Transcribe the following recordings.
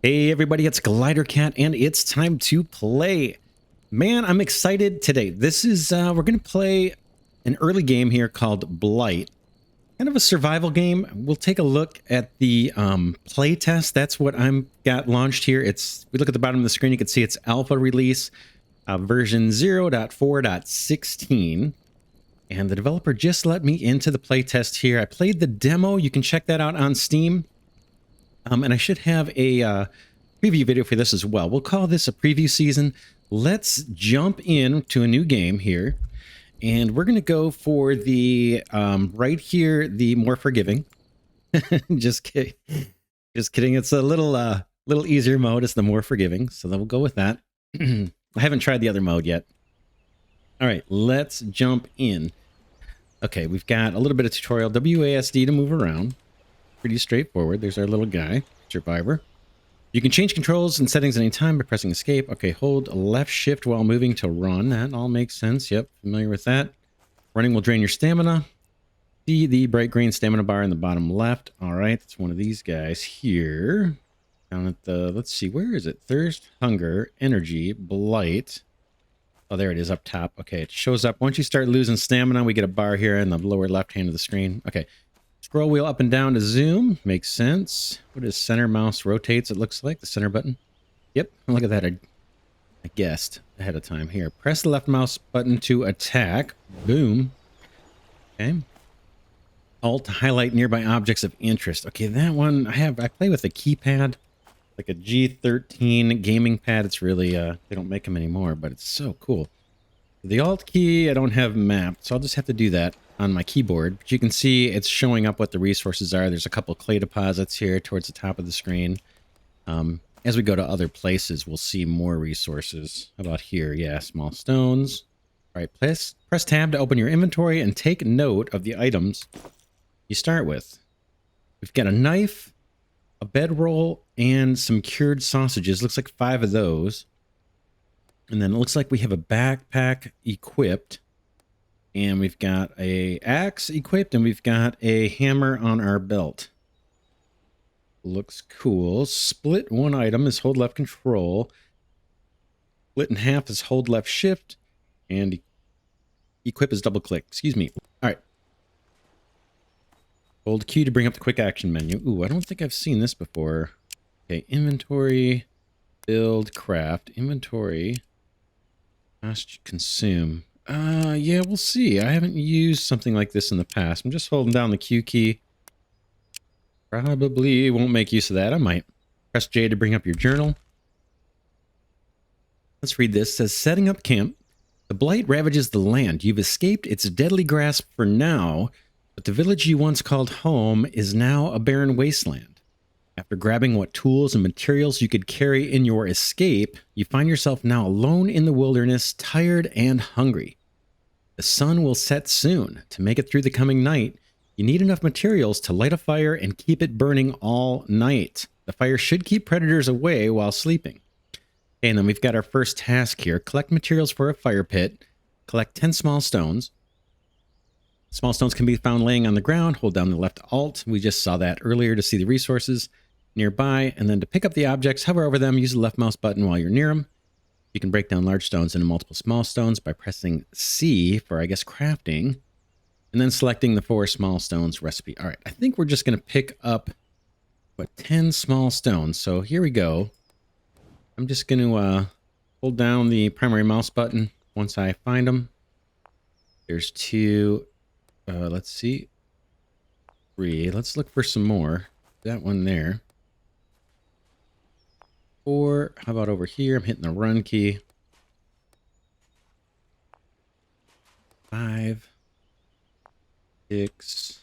Hey everybody, it's Glidercat and it's time to play. Man, I'm excited today. This is, we're going to play an early game here called Blight. Kind of a survival game. We'll take a look at the play test. That's what I'm got launched here. If we look at the bottom of the screen, you can see it's alpha release, version 0.4.16. And the developer just let me into the play test here. I played the demo. You can check that out on Steam. And I should have a preview video for this as well. We'll call this a preview season. Let's jump into a new game here. And we're going to go for the, right here, the more forgiving. Just kidding. Just kidding. It's a little easier mode. It's the more forgiving. So then we'll go with that. I haven't tried the other mode yet. All right, let's jump in. Okay, we've got a little bit of tutorial. WASD to move around. Pretty straightforward. There's our little guy, survivor. You can change controls and settings any time by pressing escape. Okay, hold left shift while moving to run. That all makes sense. Yep, familiar with that. Running will drain your stamina. See the bright green stamina bar in the bottom left. All right, it's one of these guys here. Down at the, let's see, where is it? Thirst, hunger, energy, blight. Oh, there it is up top. Okay, it shows up. Once you start losing stamina, we get a bar here in the lower left hand of the screen. Okay. Scroll wheel up and down to zoom. Makes sense. What is center mouse rotates? It looks like the center button. Yep. Look at that. I guessed ahead of time here. Press the left mouse button to attack. Boom. Okay. Alt to highlight nearby objects of interest. Okay, that one I play with a keypad, like a G13 gaming pad. It's really they don't make them anymore, but it's so cool. The Alt key I don't have mapped, so I'll just have to do that on my keyboard. But you can see it's showing up what the resources are. There's a couple clay deposits here towards the top of the screen. As we go to other places, we'll see more resources. How about here? Yeah, small stones. All right, press tab to open your inventory and take note of the items you start with. We've got a knife, a bedroll, and some cured sausages. Looks like 5 of those. And then it looks like we have a backpack equipped. And we've got a axe equipped, and we've got a hammer on our belt. Looks cool. Split one item is hold left control. Split in half is hold left shift. And equip is double click. Excuse me. All right. Hold Q to bring up the quick action menu. Ooh, I don't think I've seen this before. Okay, inventory, build, craft, inventory, consume. Yeah, we'll see. I haven't used something like this in the past. I'm just holding down the Q key. Probably won't make use of that. I might. Press J to bring up your journal. Let's read this. It says, setting up camp. The blight ravages the land. You've escaped its deadly grasp for now, but the village you once called home is now a barren wasteland. After grabbing what tools and materials you could carry in your escape, you find yourself now alone in the wilderness, tired and hungry. The sun will set soon. To make it through the coming night, you need enough materials to light a fire and keep it burning all night. The fire should keep predators away while sleeping. Okay, and then we've got our first task here. Collect materials for a fire pit. Collect 10 small stones. Small stones can be found laying on the ground. Hold down the left Alt. We just saw that earlier to see the resources nearby, and then to pick up the objects, hover over them, use the left mouse button while you're near them. You can break down large stones into multiple small stones by pressing C for, I guess, crafting, and then selecting the 4 small stones recipe. All right, I think we're just going to pick up, 10 small stones. So here we go. I'm just going to hold down the primary mouse button once I find them. There's 2, let's see, 3. Let's look for some more. That one there. 4. How about over here? I'm hitting the run key. 5. 6.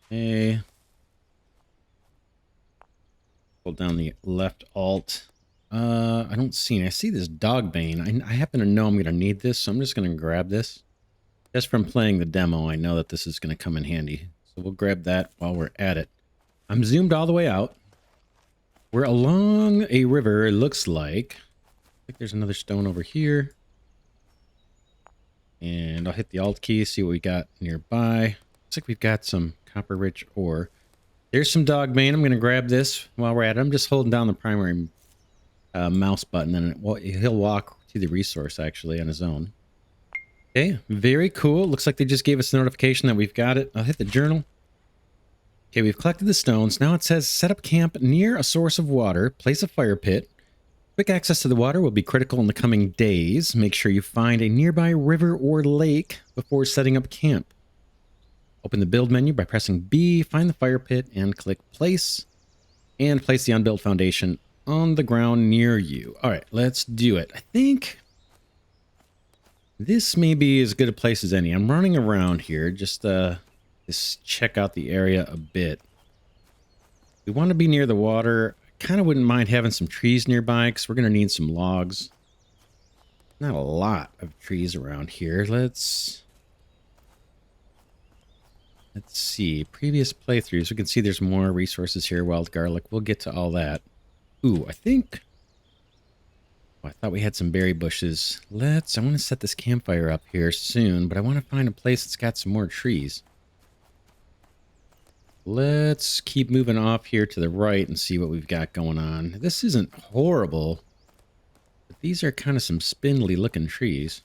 Okay. Hold down the left Alt. I don't see any. I see this dog bane. I happen to know I'm going to need this, so I'm just going to grab this. Just from playing the demo, I know that this is going to come in handy. So we'll grab that while we're at it. I'm zoomed all the way out. We're along a river, it looks like. I think there's another stone over here. And I'll hit the Alt key, see what we got nearby. Looks like we've got some copper-rich ore. There's some dog bane. I'm going to grab this while we're at it. I'm just holding down the primary mouse button, and he'll walk to the resource actually on his own. Okay, very cool. Looks like they just gave us a notification that we've got it. I'll hit the journal. Okay, we've collected the stones. Now it says set up camp near a source of water. Place a fire pit. Quick access to the water will be critical in the coming days. Make sure you find a nearby river or lake before setting up camp. Open the build menu by pressing B, find the fire pit, and click place. And place the unbuilt foundation on the ground near you. All right, let's do it. I think this may be as good a place as any. I'm running around here just check out the area a bit. We want to be near the water. Kind of wouldn't mind having some trees nearby because we're going to need some logs. Not a lot of trees around here. Let's see. Previous playthroughs. We can see there's more resources here. Wild garlic. We'll get to all that. Ooh, I think... Oh, I thought we had some berry bushes. I want to set this campfire up here soon, but I want to find a place that's got some more trees. Let's keep moving off here to the right and see what we've got going on. This isn't horrible, but these are kind of some spindly looking trees.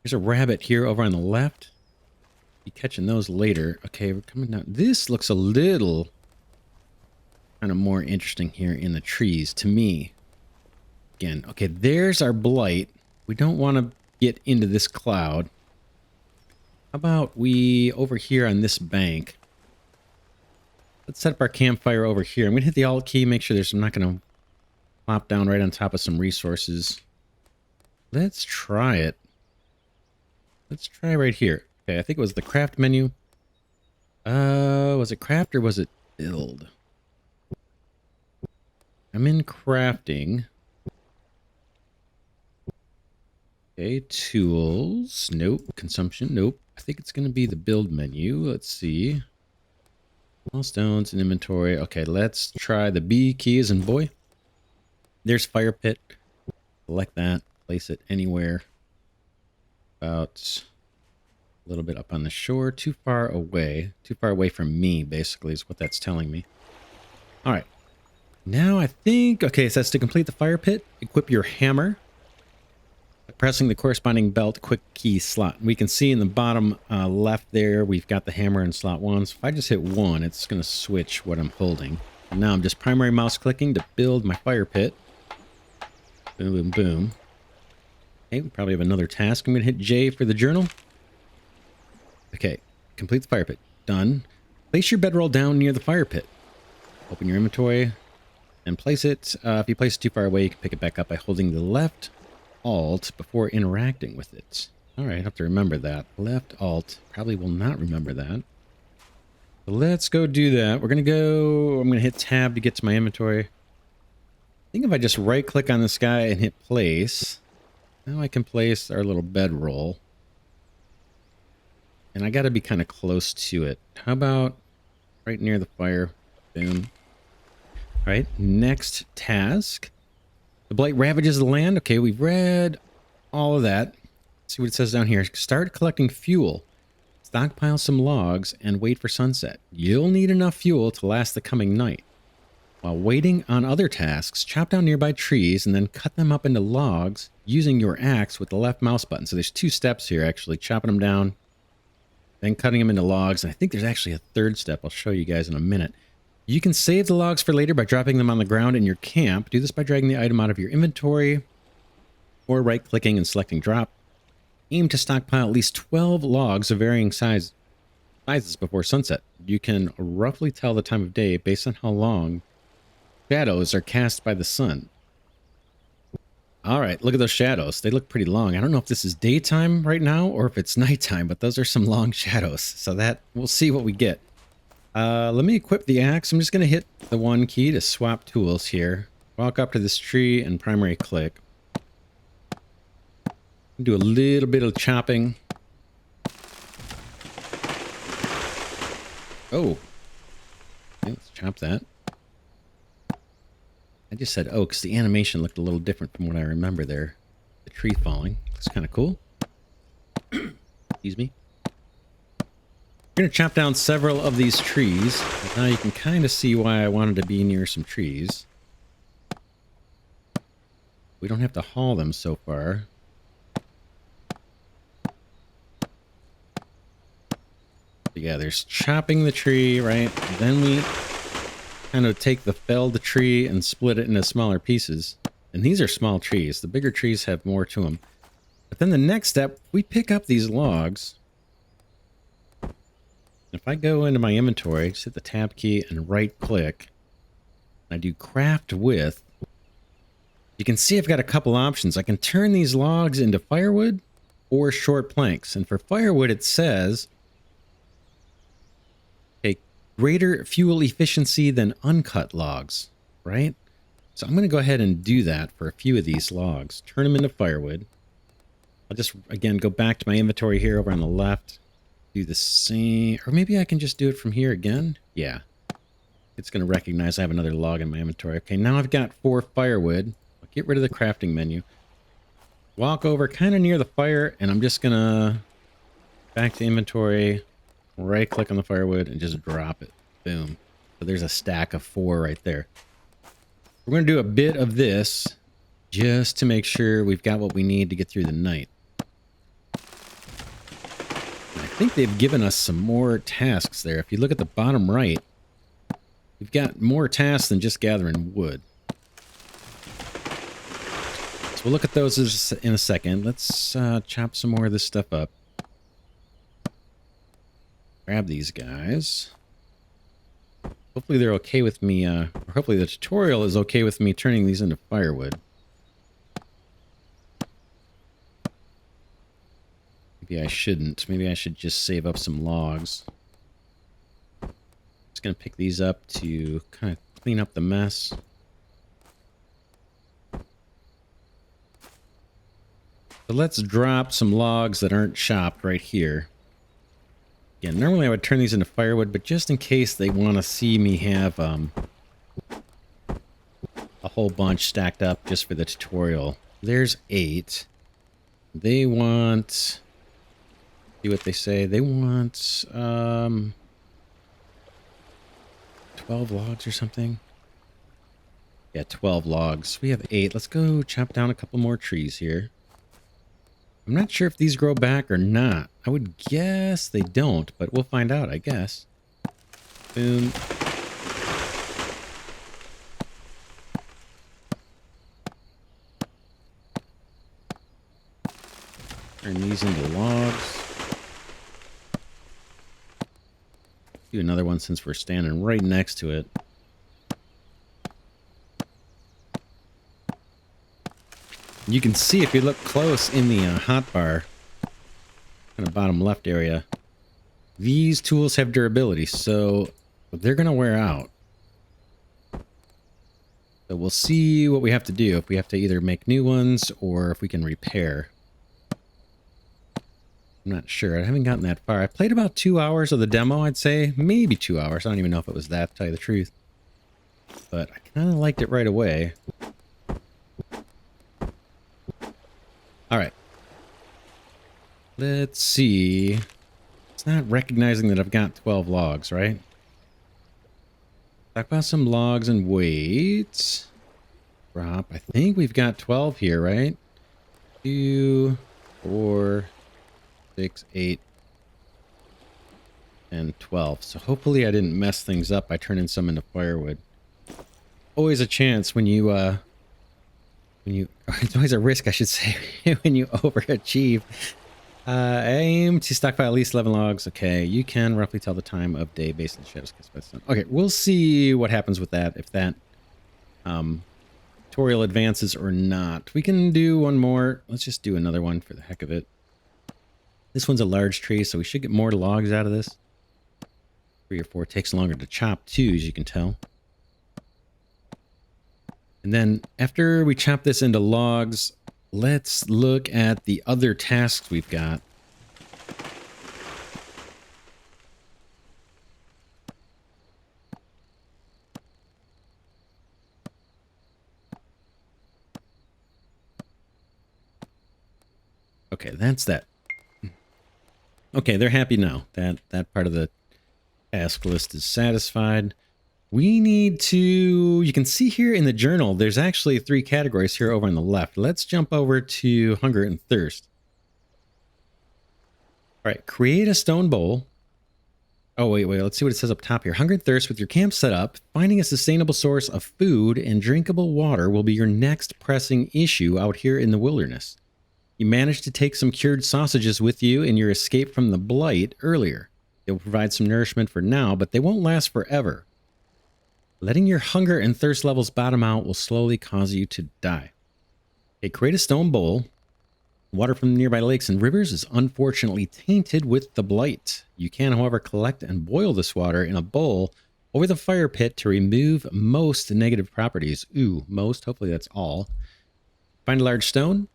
There's a rabbit here over on the left. Be catching those later. Okay, we're coming down. This looks a little kind of more interesting here in the trees to me. Again, okay, there's our blight. We don't want to get into this cloud. How about we, over here on this bank, let's set up our campfire over here. I'm going to hit the Alt key, make sure I'm not going to plop down right on top of some resources. Let's try it. Let's try right here. Okay, I think it was the craft menu. Was it craft or was it build? I'm in crafting. Okay, tools. Nope. Consumption. Nope. I think it's going to be the build menu. Let's see. All stones and inventory. Okay, let's try the B keys and boy. There's fire pit. Select that. Place it anywhere. About a little bit up on the shore. Too far away. Too far away from me, basically, is what that's telling me. All right. Now I think... Okay, it says to complete the fire pit, equip your hammer. Pressing the corresponding belt quick key slot. We can see in the bottom left there, we've got the hammer in slot 1. So if I just hit 1, it's going to switch what I'm holding. And now I'm just primary mouse clicking to build my fire pit. Boom, boom, boom. Okay, we probably have another task. I'm going to hit J for the journal. Okay, complete the fire pit. Done. Place your bedroll down near the fire pit. Open your inventory and place it. If you place it too far away, you can pick it back up by holding the left Alt before interacting with it. All right, I have to remember that. Left Alt. Probably will not remember that. So let's go do that. We're going to go... I'm going to hit Tab to get to my inventory. I think if I just right-click on this guy and hit Place, now I can place our little bedroll. And I got to be kind of close to it. How about right near the fire? Boom. All right, next task. The Blight ravages the land. Okay, we've read all of that. Let's see what it says down here. Start collecting fuel. Stockpile some logs and wait for sunset. You'll need enough fuel to last the coming night. While waiting on other tasks, chop down nearby trees and then cut them up into logs using your axe with the left mouse button. So there's 2 steps here, actually. Chopping them down, then cutting them into logs. And I think there's actually a 3rd step I'll show you guys in a minute. You can save the logs for later by dropping them on the ground in your camp. Do this by dragging the item out of your inventory or right-clicking and selecting drop. Aim to stockpile at least 12 logs of varying sizes before sunset. You can roughly tell the time of day based on how long shadows are cast by the sun. All right, look at those shadows. They look pretty long. I don't know if this is daytime right now or if it's nighttime, but those are some long shadows. So that we'll see what we get. Let me equip the axe. I'm just going to hit the 1 key to swap tools here. Walk up to this tree and primary click. Do a little bit of chopping. Oh. Okay, let's chop that. I just said oh because the animation looked a little different from what I remember there. The tree falling. It's kind of cool. Excuse me. We're going to chop down several of these trees. Now you can kind of see why I wanted to be near some trees. We don't have to haul them so far. But yeah, there's chopping the tree, right? And then we kind of take the felled tree and split it into smaller pieces. And these are small trees. The bigger trees have more to them. But then the next step, we pick up these logs. If I go into my inventory, just hit the tab key and right click, I do craft with, you can see I've got a couple options. I can turn these logs into firewood or short planks. And for firewood, it says a greater fuel efficiency than uncut logs, right? So I'm going to go ahead and do that for a few of these logs. Turn them into firewood. I'll just, again, go back to my inventory here over on the left. Do the same, or maybe I can just do it from here again. Yeah, it's going to recognize I have another log in my inventory. Okay, now I've got 4 firewood. I'll get rid of the crafting menu. Walk over kind of near the fire, and I'm just going to back to inventory, right click on the firewood, and just drop it. Boom. So there's a stack of 4 right there. We're going to do a bit of this just to make sure we've got what we need to get through the night. I think they've given us some more tasks there. If you look at the bottom right, we've got more tasks than just gathering wood. So we'll look at those in a second. Let's chop some more of this stuff up. Grab these guys. Hopefully they're okay with me, or hopefully the tutorial is okay with me turning these into firewood. Maybe I shouldn't. Maybe I should just save up some logs. Just gonna pick these up to kind of clean up the mess. So let's drop some logs that aren't chopped right here. Yeah, normally I would turn these into firewood, but just in case they want to see me have a whole bunch stacked up just for the tutorial. There's 8. They want... See what they say. They want 12 logs or something. Yeah, 12 logs. We have 8. Let's go chop down a couple more trees here. I'm not sure if these grow back or not. I would guess they don't, but we'll find out, I guess. Boom. Turn these into logs. Do another one since we're standing right next to it. You can see if you look close in the hotbar, kind of bottom left area, these tools have durability, so they're going to wear out. So we'll see what we have to do, if we have to either make new ones or if we can repair. I'm not sure. I haven't gotten that far. I played about 2 hours of the demo, I'd say. Maybe 2 hours. I don't even know if it was that, to tell you the truth. But I kind of liked it right away. Alright. Let's see. It's not recognizing that I've got 12 logs, right? Talk about some logs and wait. Drop. I think we've got 12 here, right? 2, 4... 6, 8, and 12. So hopefully I didn't mess things up by turning some into firewood. Always a chance when you, it's always a risk, I should say, when you overachieve. Aim to stockpile at least 11 logs. Okay, you can roughly tell the time of day based on the shadows cast by the sun. Okay, we'll see what happens with that, if that tutorial advances or not. We can do one more. Let's just do another one for the heck of it. This one's a large tree, so we should get more logs out of this. 3 or 4 takes longer to chop too, as you can tell. And then after we chop this into logs, let's look at the other tasks we've got. Okay, that's that. Okay, they're happy now. That part of the task list is satisfied. We need to, you can see here in the journal, there's actually 3 categories here over on the left. Let's jump over to hunger and thirst. All right, create a stone bowl. Oh, wait, let's see what it says up top here. Hunger and thirst. With your camp set up, finding a sustainable source of food and drinkable water will be your next pressing issue out here in the wilderness. You managed to take some cured sausages with you in your escape from the Blight earlier. They'll provide some nourishment for now, but they won't last forever. Letting your hunger and thirst levels bottom out will slowly cause you to die. Okay, create a stone bowl. Water from nearby lakes and rivers is unfortunately tainted with the Blight. You can, however, collect and boil this water in a bowl over the fire pit to remove most negative properties. Ooh, most. Hopefully that's all. Find a large stone.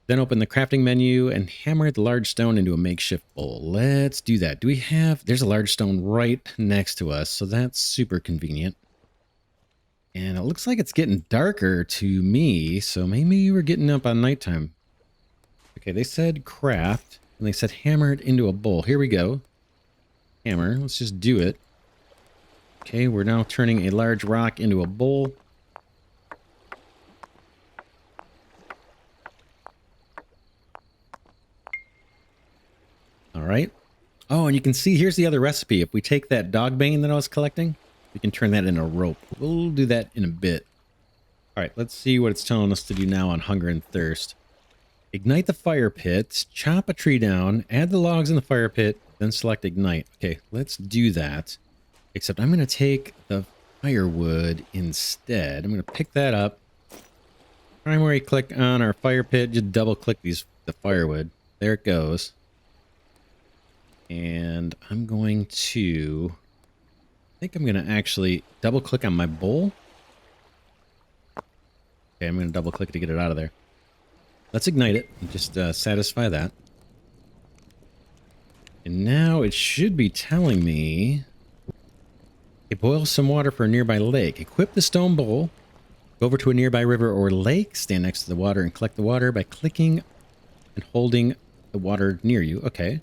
Then open the crafting menu and hammer the large stone into a makeshift bowl. Let's do that. Do we have... There's a large stone right next to us, so that's super convenient. And it looks like it's getting darker to me, so maybe we're getting up on nighttime. Okay, they said craft, and they said hammer it into a bowl. Here we go. Hammer. Let's just do it. Okay, we're now turning a large rock into a bowl. All right. Oh, and you can see, here's the other recipe. If we take that dog bane that I was collecting, we can turn that into rope. We'll do that in a bit. All right, let's see what it's telling us to do now on hunger and thirst. Ignite the fire pit, chop a tree down, add the logs in the fire pit, then select ignite. Okay, let's do that. Except I'm going to take the firewood instead. I'm going to pick that up. Primary click on our fire pit, just double click the firewood. There it goes. And I'm going to... I think I'm going to actually double click on my bowl. Okay, I'm going to double click to get it out of there. Let's ignite it and just satisfy that. And now it should be telling me... Okay, boil some water for a nearby lake. Equip the stone bowl. Go over to a nearby river or lake. Stand next to the water and collect the water by clicking and holding the water near you. Okay.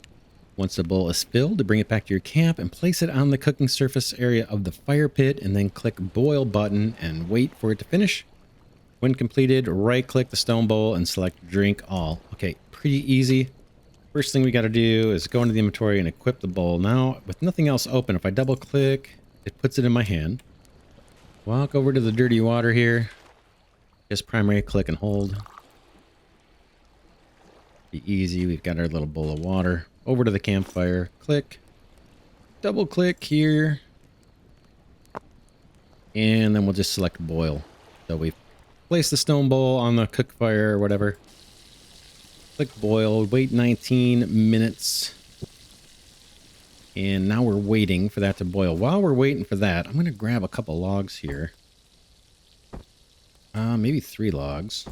Once the bowl is filled, bring it back to your camp and place it on the cooking surface area of the fire pit, and then click boil button and wait for it to finish. When completed, right click the stone bowl and select drink all. Okay, pretty easy. First thing we got to do is go into the inventory and equip the bowl. Now, with nothing else open, if I double click, it puts it in my hand. Walk over to the dirty water here. Just primary click and hold. Be easy. We've got our little bowl of water. Over to the campfire. Click. Double click here. And then we'll just select boil. So we place the stone bowl on the cook fire or whatever. Click boil. Wait 19 minutes. And now we're waiting for that to boil. While we're waiting for that, I'm going to grab a couple logs here. Maybe 3 logs.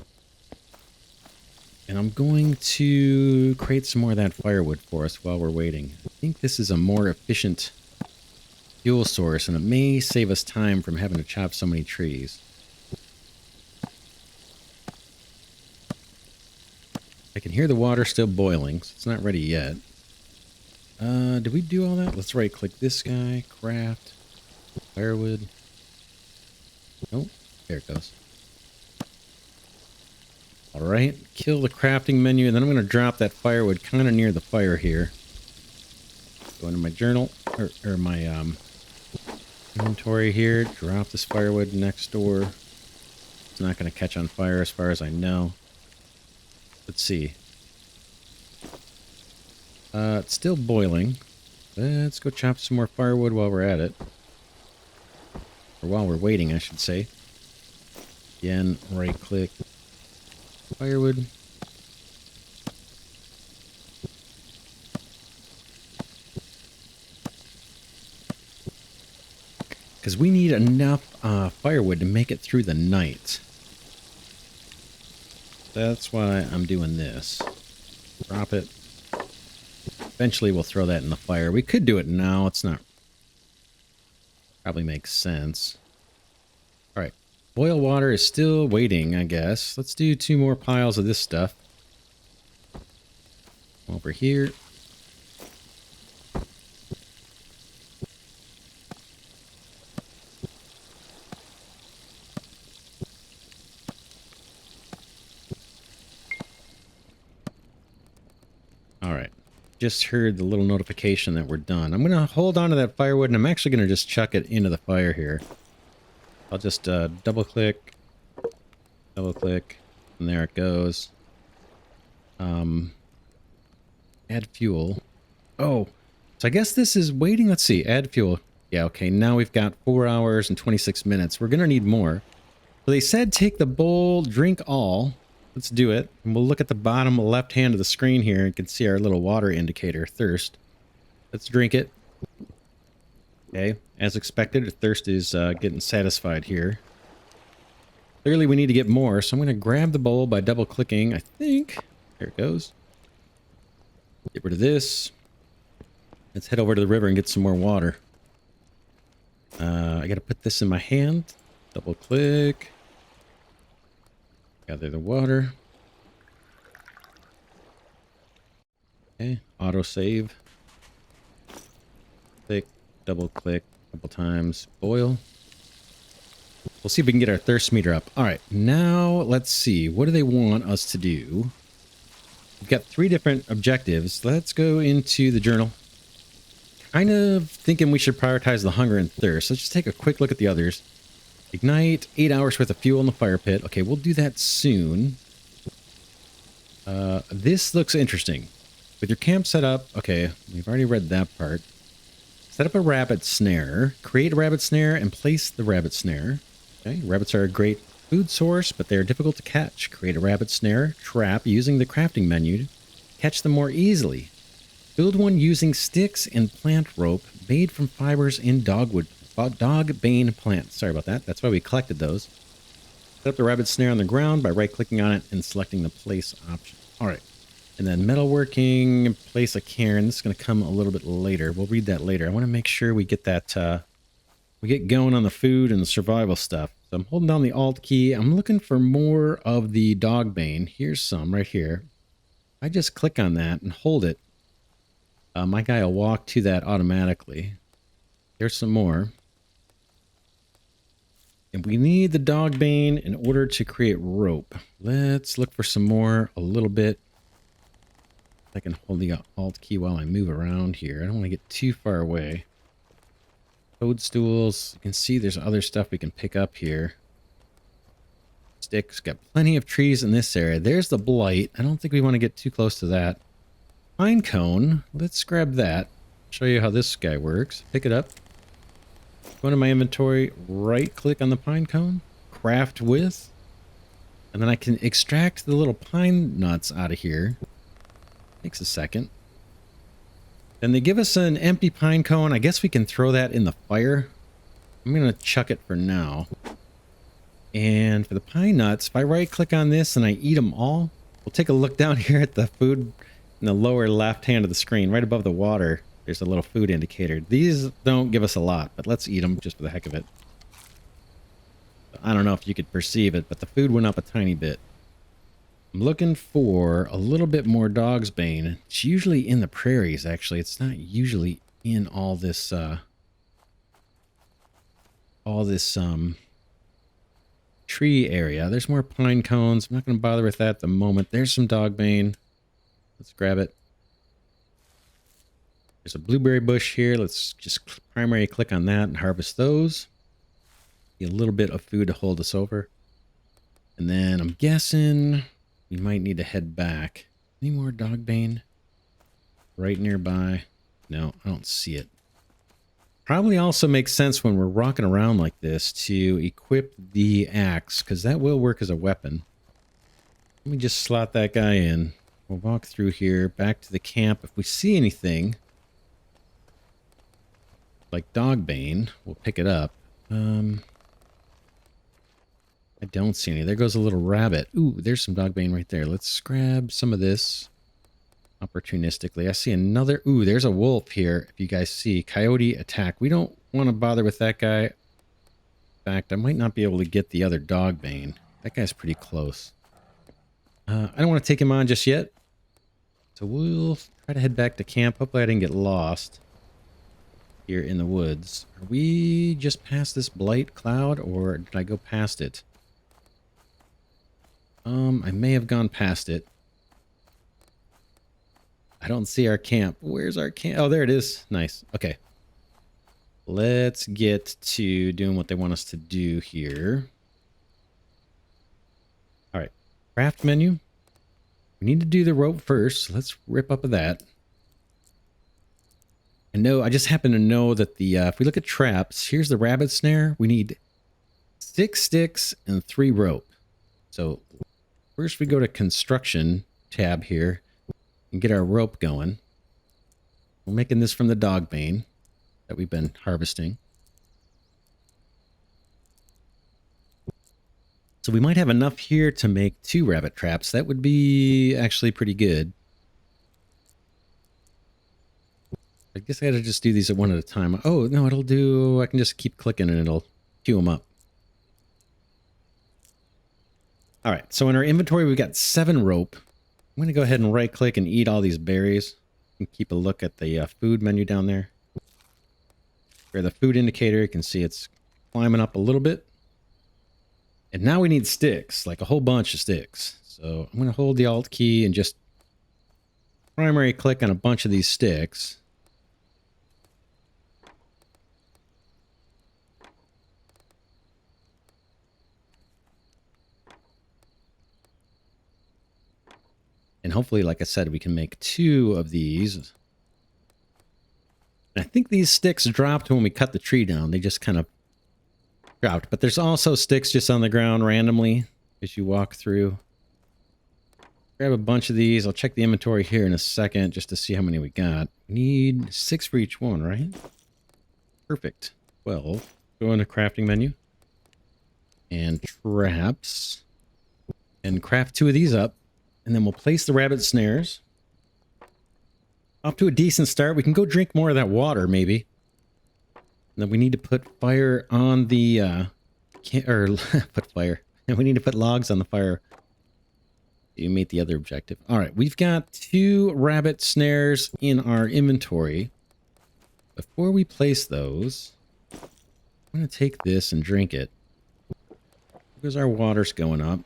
And I'm going to create some more of that firewood for us while we're waiting. I think this is a more efficient fuel source, and it may save us time from having to chop so many trees. I can hear the water still boiling, so it's not ready yet. Did we do all that? Let's right-click this guy. Craft. Firewood. Oh, there it goes. Alright, kill the crafting menu, and then I'm going to drop that firewood kind of near the fire here. Go into my journal, or my inventory here. Drop this firewood next door. It's not going to catch on fire as far as I know. Let's see. It's still boiling. Let's go chop some more firewood while we're at it. Or while we're waiting, I should say. Again, right-click. Firewood. Because we need enough firewood to make it through the night. That's why I'm doing this. Drop it. Eventually we'll throw that in the fire. We could do it now. It's not... Probably makes sense. Alright. Boil water is still waiting, I guess. Let's do 2 more piles of this stuff. Over here. just heard the little notification that we're done. I'm going to hold on to that firewood, and I'm actually going to just chuck it into the fire here. I'll just double click, and there it goes. Add fuel. Oh, so I guess this is waiting. Let's see, add fuel. Yeah, okay, now we've got 4 hours and 26 minutes. We're going to need more. So they said take the bowl, drink all. Let's do it. And we'll look at the bottom left hand of the screen here. You can see our little water indicator, thirst. Let's drink it. Okay, as expected, thirst is getting satisfied here. Clearly we need to get more, so I'm going to grab the bowl by double clicking, I think. There it goes. Get rid of this. Let's head over to the river and get some more water. I got to put this in my hand. Double click. Gather the water. Okay, auto save. Click, double click a couple times. Boil. We'll see if we can get our thirst meter up. All right, now let's see. What do they want us to do? We've got 3 different objectives. Let's go into the journal. Kind of thinking we should prioritize the hunger and thirst. Let's just take a quick look at the others. Ignite 8 hours worth of fuel in the fire pit. Okay, we'll do that soon. This looks interesting. With your camp set up, okay, we've already read that part. Set up a rabbit snare, create a rabbit snare, and place the rabbit snare. Okay, rabbits are a great food source, but they're difficult to catch. Create a rabbit snare trap using the crafting menu to catch them more easily. Build one using sticks and plant rope made from fibers in dog bane plants. Sorry about that. That's why we collected those. Set up the rabbit snare on the ground by right-clicking on it and selecting the place option. All right. And then metalworking, place a cairn. This is going to come a little bit later. We'll read that later. I want to make sure we get that, we get going on the food and the survival stuff. So I'm holding down the Alt key. I'm looking for more of the dog bane. Here's some right here. I just click on that and hold it. My guy will walk to that automatically. Here's some more. And we need the dog bane in order to create rope. Let's look for some more a little bit. I can hold the Alt key while I move around here. I don't want to get too far away. Toadstools. You can see there's other stuff we can pick up here. Sticks. Got plenty of trees in this area. There's the blight. I don't think we want to get too close to that. Pine cone. Let's grab that. Show you how this guy works. Pick it up. Go into my inventory. Right click on the pine cone. Craft with. And then I can extract the little pine nuts out of here. Takes a second. Then they give us an empty pine cone. I guess we can throw that in the fire. I'm going to chuck it for now. And for the pine nuts, if I right click on this and I eat them all, we'll take a look down here at the food in the lower left hand of the screen, right above the water. There's a little food indicator. These don't give us a lot, but let's eat them just for the heck of it. I don't know if you could perceive it, but the food went up a tiny bit. I'm looking for a little bit more dog's bane. It's usually in the prairies, actually. It's not usually in all this tree area. There's more pine cones. I'm not going to bother with that at the moment. There's some dog bane. Let's grab it. There's a blueberry bush here. Let's just primary click on that and harvest those. Get a little bit of food to hold us over. And then I'm guessing we might need to head back. Any more dog bane? Right nearby? No, I don't see it. Probably also makes sense when we're rocking around like this to equip the axe, because that will work as a weapon. Let me just slot that guy in. We'll walk through here, back to the camp. If we see anything like dog bane, we'll pick it up. I don't see any. There goes a little rabbit. Ooh, there's some dog bane right there. Let's grab some of this opportunistically. I see another. Ooh, there's a wolf here. If you guys see, coyote attack. We don't want to bother with that guy. In fact, I might not be able to get the other dog bane. That guy's pretty close. I don't want to take him on just yet. So we'll try to head back to camp. Hopefully I didn't get lost here in the woods. Are we just past this blight cloud, or did I go past it? I may have gone past it. I don't see our camp. Where's our camp? Oh, there it is. Nice. Okay. Let's get to doing what they want us to do here. All right. Craft menu. We need to do the rope first. So let's rip up of that. And no, I just happen to know that the if we look at traps, here's the rabbit snare. We need 6 sticks and 3 rope. So first we go to construction tab here and get our rope going. We're making this from the dog bane that we've been harvesting. So we might have enough here to make 2 rabbit traps. That would be actually pretty good. I guess I gotta just do these at one at a time. Oh, no, it'll do... I can just keep clicking and it'll queue them up. All right, so in our inventory, we've got 7 rope. I'm going to go ahead and right-click and eat all these berries. And keep a look at the food menu down there. Where the food indicator, you can see it's climbing up a little bit. And now we need sticks, like a whole bunch of sticks. So I'm going to hold the Alt key and just primary click on a bunch of these sticks. And hopefully, like I said, we can make 2 of these. And I think these sticks dropped when we cut the tree down. They just kind of dropped. But there's also sticks just on the ground randomly as you walk through. Grab a bunch of these. I'll check the inventory here in a second just to see how many we got. We need 6 for each one, right? Perfect. 12. Go into crafting menu. And traps. And craft 2 of these up. And then we'll place the rabbit snares. Off to a decent start. We can go drink more of that water, maybe. And then we need to put fire on the... put fire. And we need to put logs on the fire. You meet the other objective. All right, we've got 2 rabbit snares in our inventory. Before we place those, I'm going to take this and drink it. Because our water's going up.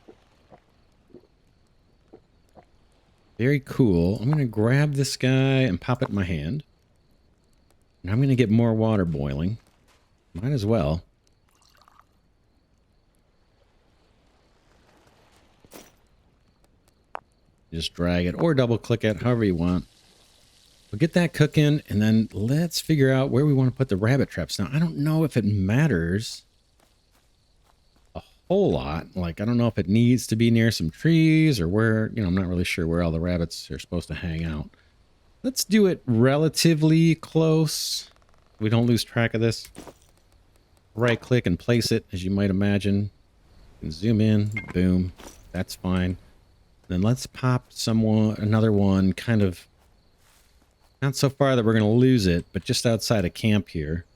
Very cool. I'm going to grab this guy and pop it in my hand. And I'm going to get more water boiling. Might as well. Just drag it or double click it, however you want. We'll get that cooking and then let's figure out where we want to put the rabbit traps. Now, I don't know if it matters a whole lot. Like, I don't know if it needs to be near some trees or where, you know, I'm not really sure where all the rabbits are supposed to hang out. Let's do it relatively close. We don't lose track of this. Right click and place it, as you might imagine. You can zoom in, boom, that's fine. Then let's pop another one kind of not so far that we're going to lose it, but just outside of camp here.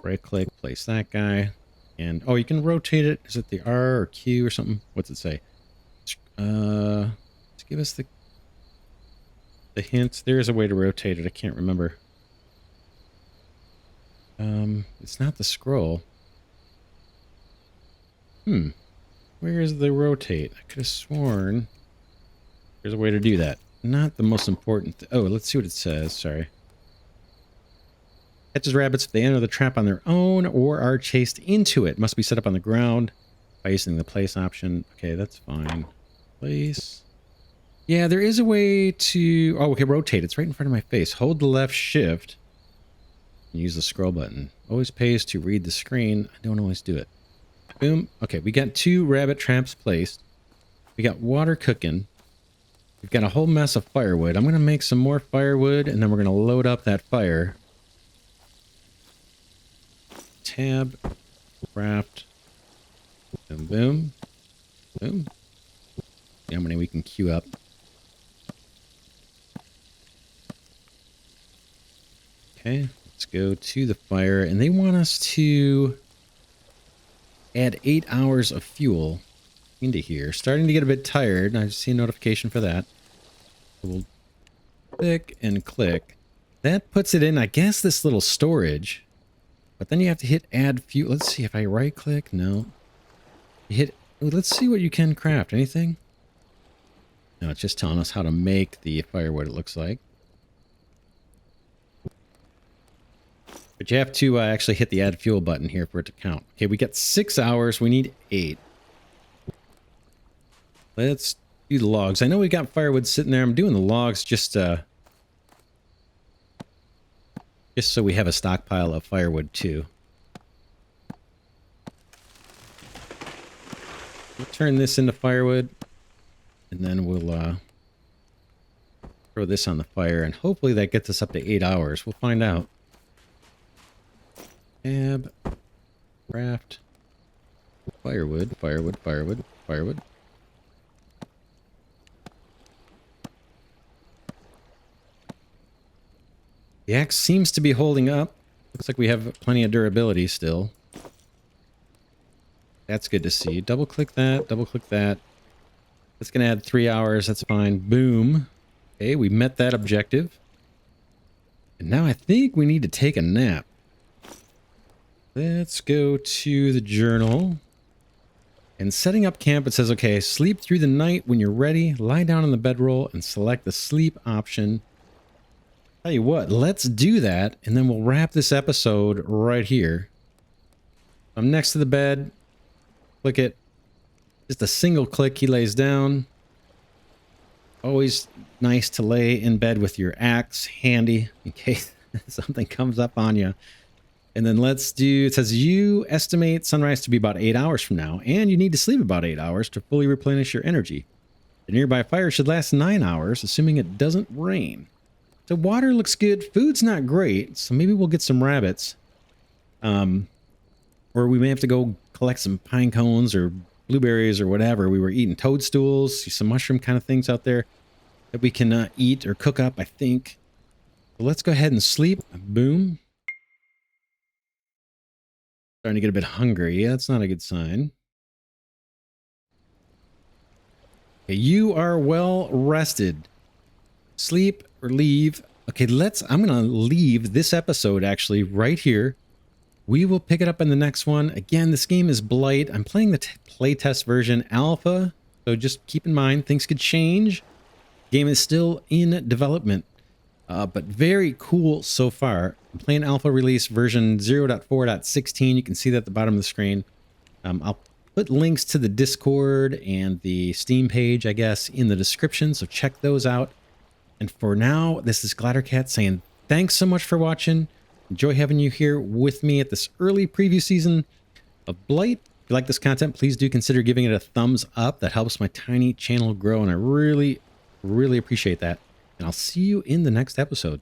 Right click, place that guy. And, oh, you can rotate it. Is it the R or Q or something? What's it say? Let's give us the hint. There is a way to rotate it. I can't remember. It's not the scroll. Where is the rotate? I could have sworn there's a way to do that. Not the most important. Oh, let's see what it says. Sorry. Catches rabbits if they enter the trap on their own or are chased into it. Must be set up on the ground by using the place option. Okay, that's fine. Place. Yeah, there is a way to... Oh, okay, rotate. It's right in front of my face. Hold the left shift and use the scroll button. Always pays to read the screen. I don't always do it. Boom. Okay, we got 2 rabbit traps placed. We got water cooking. We've got a whole mess of firewood. I'm going to make some more firewood, and then we're going to load up that fire. Tab. Craft. Boom, boom. Boom. See how many we can queue up. Okay, let's go to the fire. And they want us to add 8 hours of fuel into here. Starting to get a bit tired. I see a notification for that. So we'll click and click. That puts it in, I guess, this little storage. But then you have to hit add fuel. Let's see if I right click. No. You hit. Let's see what you can craft. Anything? Now it's just telling us how to make the firewood, it looks like. But you have to actually hit the add fuel button here for it to count. Okay, we got 6 hours. We need 8. Let's do the logs. I know we got firewood sitting there. I'm doing the logs just so we have a stockpile of firewood too. We'll turn this into firewood, and then we'll throw this on the fire, and hopefully that gets us up to 8 hours. We'll find out. Tab, craft, firewood, firewood, firewood, firewood. The axe seems to be holding up. Looks like we have plenty of durability still. That's good to see. Double click that, double click that. That's going to add 3 hours. That's fine. Boom. Okay, we met that objective. And now I think we need to take a nap. Let's go to the journal. And setting up camp, it says, okay, sleep through the night. When you're ready, lie down on the bedroll and select the sleep option. Tell you what, let's do that, and then we'll wrap this episode right here. I'm next to the bed. Click it. Just a single click, he lays down. Always nice to lay in bed with your axe handy in case something comes up on you. And then let's do, it says you estimate sunrise to be about 8 hours from now, and you need to sleep about 8 hours to fully replenish your energy. The nearby fire should last 9 hours, assuming it doesn't rain. So water looks good. Food's not great, so maybe we'll get some rabbits. Or we may have to go collect some pine cones or blueberries or whatever. We were eating toadstools, some mushroom kind of things out there that we can eat or cook up, I think. So let's go ahead and sleep. Boom. Starting to get a bit hungry. Yeah, that's not a good sign. Okay, you are well rested. Sleep or leave. Okay, I'm going to leave this episode actually right here. We will pick it up in the next one. Again, this game is Blight. I'm playing the playtest version alpha, so just keep in mind things could change. The game is still in development, but very cool so far. I'm playing alpha release version 0.4.16. You can see that at the bottom of the screen. I'll put links to the Discord and the Steam page, I guess, in the description, so check those out. And for now, this is Glidercat saying thanks so much for watching. Enjoy having you here with me at this early preview season of Blight. If you like this content, please do consider giving it a thumbs up. That helps my tiny channel grow, and I really, really appreciate that. And I'll see you in the next episode.